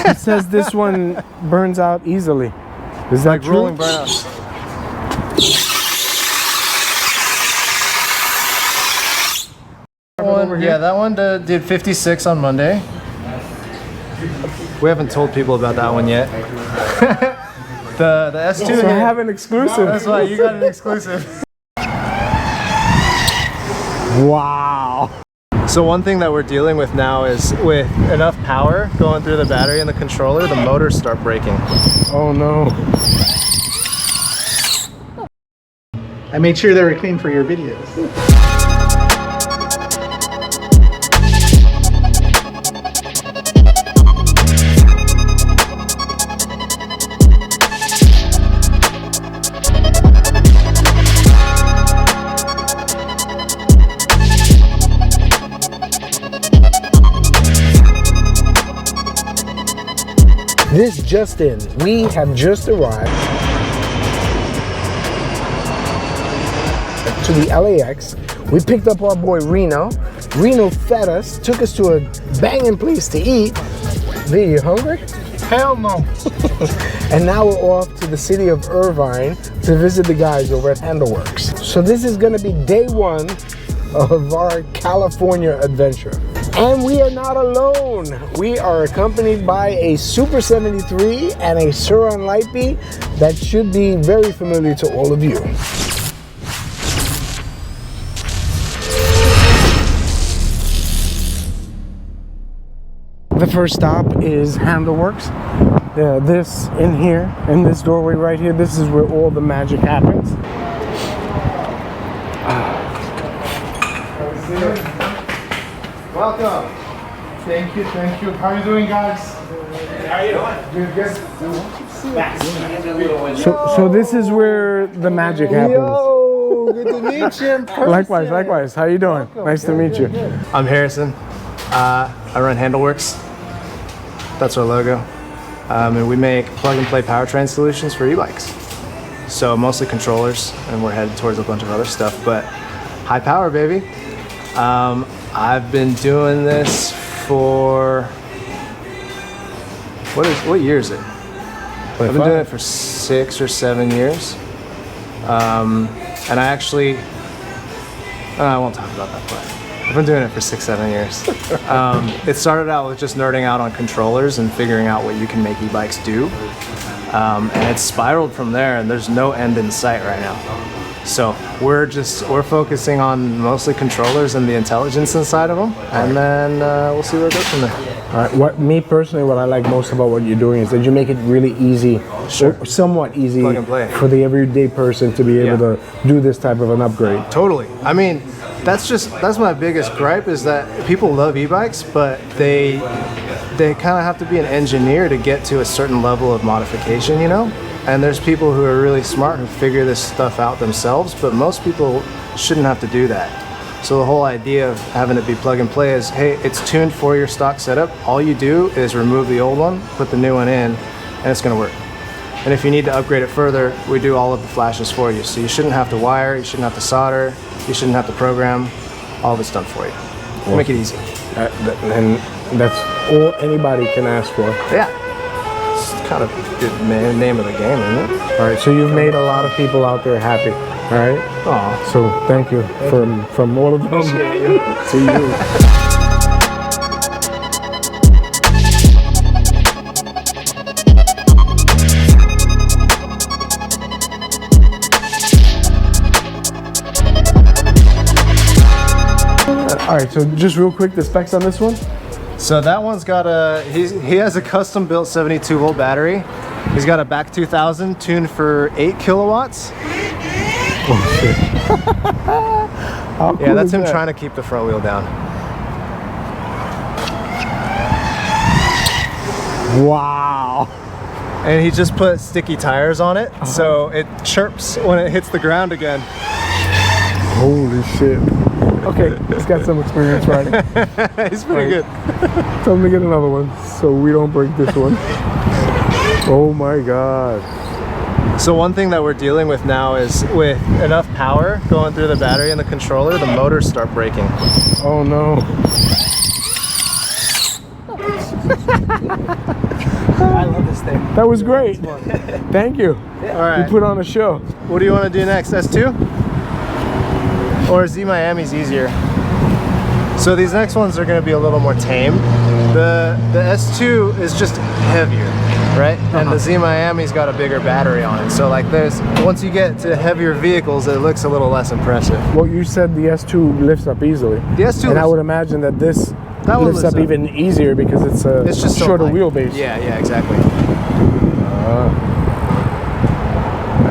It says this one burns out easily. Is that like true? rolling burnout. That one did 56 on Monday. We haven't told people about that one yet. the S2 So I have an exclusive. That's why you got an exclusive. Wow. So one thing that we're dealing with now is with enough power going through the battery and the controller, the motors start breaking. Oh no. I made sure they were clean for your videos. This just in. We have just arrived to the LAX. We picked up our boy Reno. Reno fed us, took us to a banging place to eat. V, you hungry? Hell no. And now we're off to the city of Irvine to visit the guys over at Handlworks. So this is gonna be day one of our California adventure. And we are not alone. We are accompanied by a Super 73 and a Suron Lightbee that should be very familiar to all of you. The first stop is Handlworks. This in here, in this doorway right here, this is where all the magic happens. Welcome. Thank you, thank you. How are you doing, guys? How are you doing? Good. So this is where the magic happens. Yo, good to meet you in person. Likewise. How you doing? Nice to meet you. I'm Harrison. I run Handlworks. That's our logo. And we make plug-and-play powertrain solutions for e-bikes. So mostly controllers, and we're headed towards a bunch of other stuff, but high power, baby. I've been doing this for, what year is it? I've been doing it for 6 or 7 years. And I actually, I won't talk about that part. I've been doing it for 6, 7 years. It started out with just nerding out on controllers and figuring out what you can make e-bikes do. And it's spiraled from there, and there's no end in sight right now. So we're focusing on mostly controllers and the intelligence inside of them, and then we'll see where it goes from there. All right. What I like most about what you're doing is that you make it really easy, or somewhat easy, Plug and play. for the everyday person to be able to do this type of an upgrade. Totally. I mean, that's my biggest gripe is that people love e-bikes, but they kind of have to be an engineer to get to a certain level of modification, you know? And there's people who are really smart who figure this stuff out themselves, but most people shouldn't have to do that. So the whole idea of having it be plug and play is, hey, it's tuned for your stock setup. All you do is remove the old one, put the new one in, and it's gonna work. And if you need to upgrade it further, we do all of the flashes for you. So you shouldn't have to wire, you shouldn't have to solder, you shouldn't have to program. All of it's done for you. We'll make it easy. And that's all anybody can ask for. Yeah. It's kind of the name of the game, isn't it? All right, so you've made a lot of people out there happy. All right. Aw. So thank you from all of them to you. All right, so just real quick, the specs on this one. So that one's got he has a custom built 72 volt battery. He's got a back 2000 tuned for 8 kilowatts. Oh shit. Yeah, that's him trying to keep the front wheel down. Wow. And he just put sticky tires on it, so it chirps when it hits the ground again. Holy shit. Okay, he's got some experience riding. He's pretty good. Tell him to get another one so we don't break this one. Oh my god. So one thing that we're dealing with now is with enough power going through the battery and the controller, the motors start breaking. Oh no. I love this thing. That was great. Thank you. All right. You put on a show. What do you want to do next? S2? Or Z Miami's easier? So these next ones are going to be a little more tame. The S2 is just heavier, right? And the Z Miami's got a bigger battery on it. So like once you get to heavier vehicles, it looks a little less impressive. Well, you said the S2 lifts up easily. The S2 and I would imagine that this one lifts up even easier because it's a just so shorter light. wheelbase. Yeah, exactly.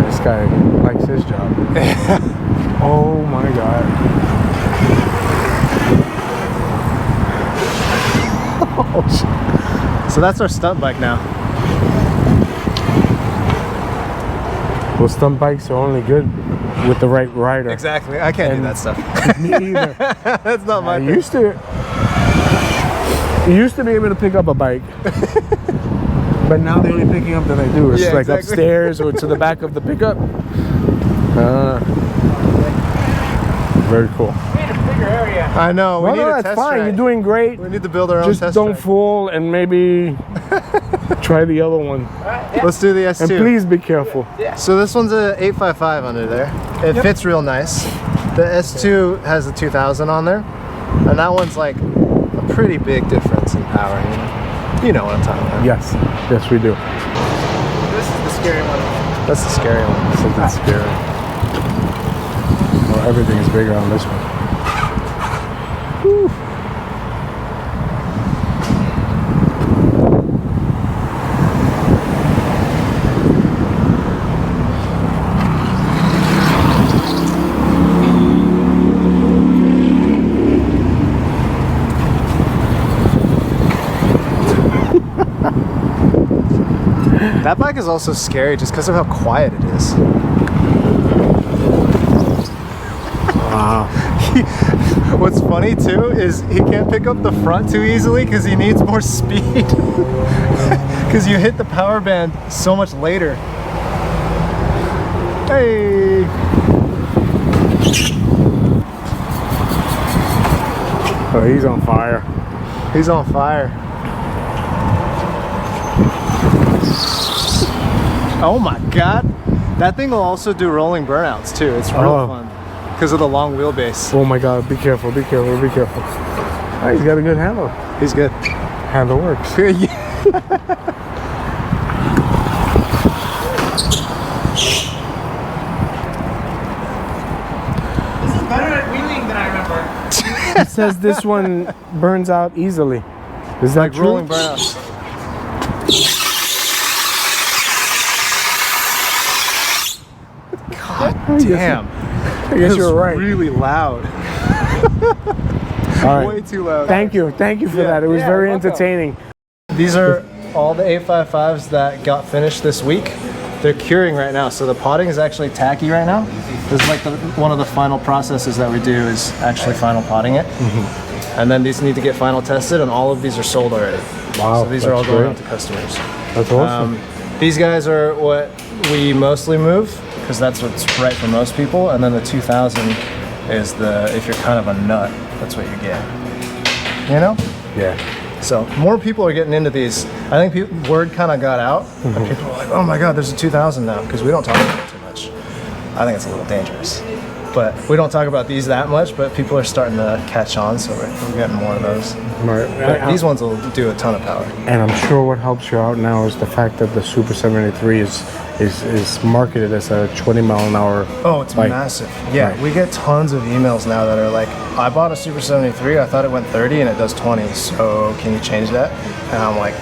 This guy likes his job. Oh my God. So that's our stunt bike now. Well, stunt bikes are only good with the right rider. Exactly. I can't do that stuff. Me either. That's not my I thing. used to be able to pick up a bike. But now the only picking up that I do is like upstairs or to the back of the pickup. Very cool. We need a bigger area. I know. We need a that's test fine. track. You're doing great. We need to build our own Just test don't track. fall and maybe try the other one. Let's do the S2. And please be careful. So this one's a 855 under there. It fits real nice. The S2 has a 2000 on there, and that one's like a pretty big difference in power. You know what I'm talking about. Yes, yes we do. This is the scary one. That's the scary one. Something scary. Well, everything is bigger on this one. Whew. That bike is also scary just because of how quiet it is. Wow. What's funny too is he can't pick up the front too easily because he needs more speed. Because you hit the power band so much later. Hey! Oh, he's on fire. He's on fire. Oh my God. That thing will also do rolling burnouts too. It's real fun because of the long wheelbase. Oh my God, be careful, be careful, be careful. Oh, he's got a good handle. He's good. Handleworks. This is better at wheeling than I remember. It says this one burns out easily. Is that Like true? rolling burnouts. God damn. I guess you're right. Really loud. All right. Way too loud. Thank you for that. It was very entertaining. These are all the 855s that got finished this week. They're curing right now, so the potting is actually tacky right now. This is like one of the final processes that we do is actually final potting it. And then these need to get final tested, and all of these are sold already. Wow, So these are all going great. out to customers. That's awesome. These guys are what we mostly move, because that's what's right for most people. And then the 2000 is if you're kind of a nut, that's what you get. You know? Yeah. So more people are getting into these. I think word kind of got out, and people are like, "Oh my God, there's a 2000 now," because we don't talk about it too much. I think it's a little dangerous, but we don't talk about these that much. But people are starting to catch on, so we're getting more of those. Right. But these ones will do a ton of power. And I'm sure what helps you out now is the fact that the Super 73 is marketed as a 20-mile-an-hour. Oh, it's bike. massive. Yeah, Right. we get tons of emails now that are like, "I bought a Super 73. I thought it went 30 and it does 20. So can you change that?" And I'm like,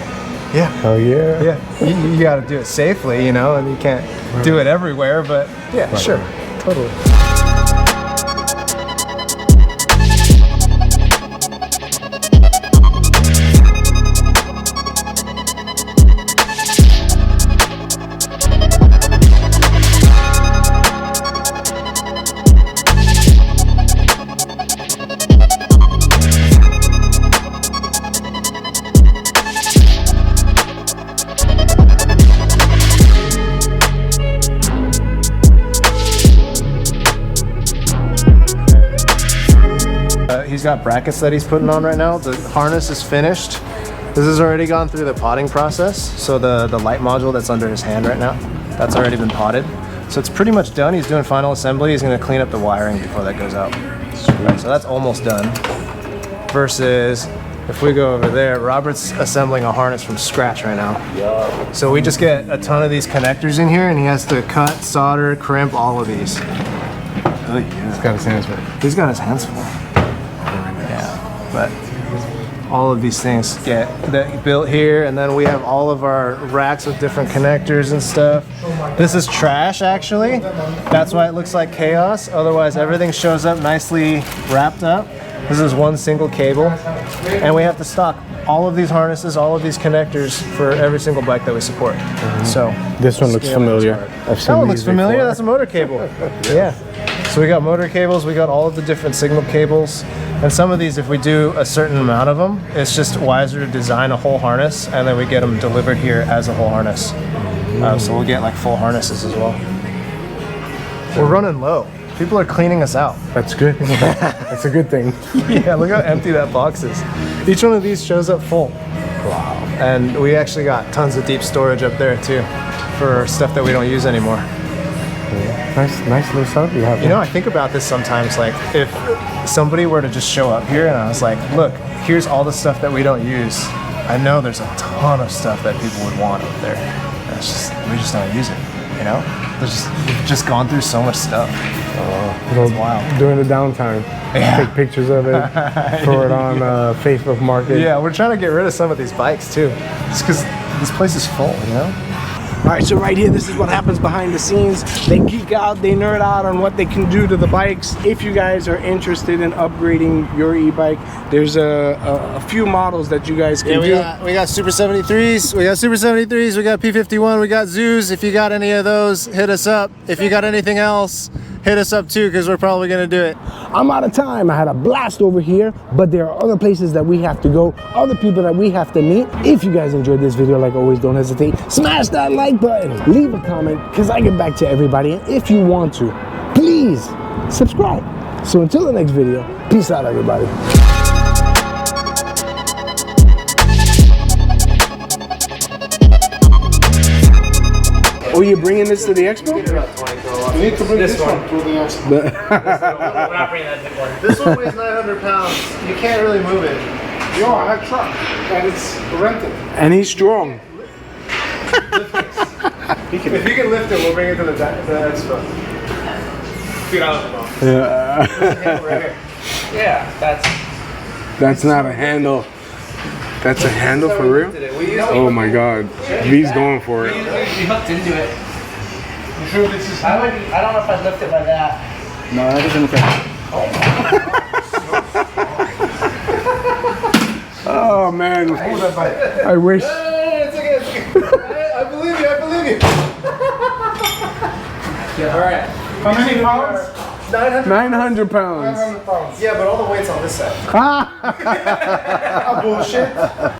"Yeah." Oh yeah. Yeah, you got to do it safely, you know, and you can't do it everywhere, but yeah, sure, totally. He's got brackets that he's putting on right now. The harness is finished. This has already gone through the potting process. So the light module that's under his hand right now, that's already been potted. So it's pretty much done. He's doing final assembly. He's gonna clean up the wiring before that goes out. Right, so that's almost done. Versus if we go over there, Robert's assembling a harness from scratch right now. So we just get a ton of these connectors in here and he has to cut, solder, crimp all of these. Oh yeah. He's got his hands full. He's got his hands full. Yeah, but all of these things get built here, and then we have all of our racks with different connectors and stuff. This is trash actually. That's why it looks like chaos. Otherwise everything shows up nicely wrapped up. This is one single cable, and we have to stock all of these harnesses, all of these connectors for every single bike that we support. So this one looks familiar. I've seen that one looks these familiar. before. That's a motor cable. Yeah. So we got motor cables. We got all of the different signal cables, and some of these, if we do a certain amount of them, it's just wiser to design a whole harness, and then we get them delivered here as a whole harness. So we'll get like full harnesses as well. We're running low. People are cleaning us out. That's good. That's a good thing. Yeah, look how empty that box is. Each one of these shows up full. Wow. And we actually got tons of deep storage up there too for stuff that we don't use anymore. Nice little setup you have. You know, I think about this sometimes, like if somebody were to just show up here and I was like, look, here's all the stuff that we don't use. I know there's a ton of stuff that people would want up there. It's just, we just don't use it, you know? We've just gone through so much stuff. It's wild. During the downtime, take pictures of it, throw it on Facebook Market. Yeah, we're trying to get rid of some of these bikes too. Just because this place is full, you know? All right, so right here, this is what happens behind the scenes. They geek out, they nerd out on what they can do to the bikes. If you guys are interested in upgrading your e-bike, there's a few models that you guys can do. We got Super 73s, we got Super 73s, we got P51, we got Zoos. If you got any of those, hit us up. If you got anything else, hit us up too, because we're probably gonna do it. I'm out of time. I had a blast over here, but there are other places that we have to go, other people that we have to meet. If you guys enjoyed this video, like always, don't hesitate. Smash that like button, leave a comment, because I get back to everybody. And if you want to, please subscribe. So until the next video, peace out, everybody. Oh, you're bringing this to the expo? You need to bring this one to the expo. We're not bringing that big one. This one weighs 900 pounds. You can't really move it. Yo, I have truck, and it's rented. And he's strong. If you can lift it, we'll bring it to the expo. Yeah, That's not a handle. That's a handle for real? Oh my god. V's going for it. we hooked into it. You sure this is I don't know if I'd lift it by that. No, that doesn't count. Oh man. I wish. It's okay. I believe you, All right. How many pounds? 900 pounds. 900 pounds. Yeah, but all the weight's on this side. Bullshit.